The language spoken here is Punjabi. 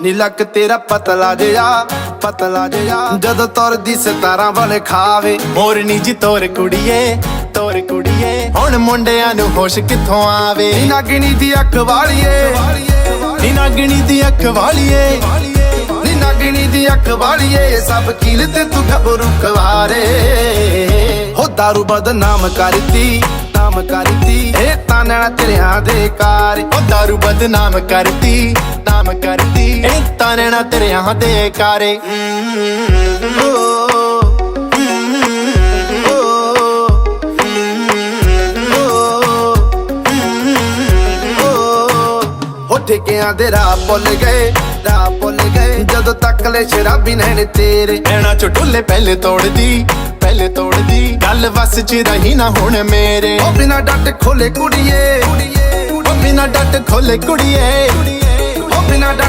ਨੀ ਲੱਕ ਤੇਰਾ ਪਤਲਾ ਜਿਹਾ ਜਦੋਂ ਤੁਰਦੀ ਸਿਤਾਰਾਂ ਵਾਲੇ ਖਾਵੇ। ਮੋਰਨੀ ਜੀ ਤੋਰ ਕੁੜੀਏ ਹੁਣ ਮੁੰਡਿਆਂ ਨੂੰ ਹੋਸ਼ ਕਿੱਥੋਂ ਆਵੇ। ਨੀ ਨਾਗਣੀ ਦੀ ਅੱਖ ਵਾਲੀਏ, ਨੀ ਨਾਗਣੀ ਦੀ ਅੱਖ ਵਾਲੀਏ, ਨੀ ਨਾਗਣੀ ਦੀ ਅੱਖ ਵਾਲੀਏ, ਸਭ ਕੀਲ ਤੇ ਤੂੰ ਗੱਭਰੂ ਕੁਆਰੇ। ਹੋ ਦਾਰੂ ਬਦਨਾਮ ਕਰਤੀ ਇਹ ਤਾਂ ਨੈਣਾ ਤੇਰਿਆਂ ਦੇ ਕਾਰ। ਉਹ ਦਾਰੂ ਬਦਨਾਮ ਕਰਤੀ ਇਹ ਤਾਂ ਨੈਣਾ ਤੇਰਿਆਂ ਦੇ ਕਾਰੇ। ਹੋ ਠੇਕਿਆਂ ਦੇ ਰਾਹ ਭੁੱਲ ਗਏ ਜਦੋਂ ਤੱਕ ਲੈ ਸ਼ਰਾਬੀ ਨੈਣ ਤੇਰੇ। ਨੈਣਾ ਚੋਂ ਢੁੱਲੇ ਪਹਿਲੇ ਤੋੜਦੀ ਗੱਲ ਵਸ ਚ ਰਹੀ ਨਾ ਹੁਣ ਮੇਰੇ। ਉਹ ਬਿਨਾ ਡੱਟ ਖੋਲੇ ਕੁੜੀਏ, ਉਹ ਬਿਨਾ ਡੱਟ ਖੋਲੇ ਕੁੜੀਏ, ਉਹ ਬਿਨਾ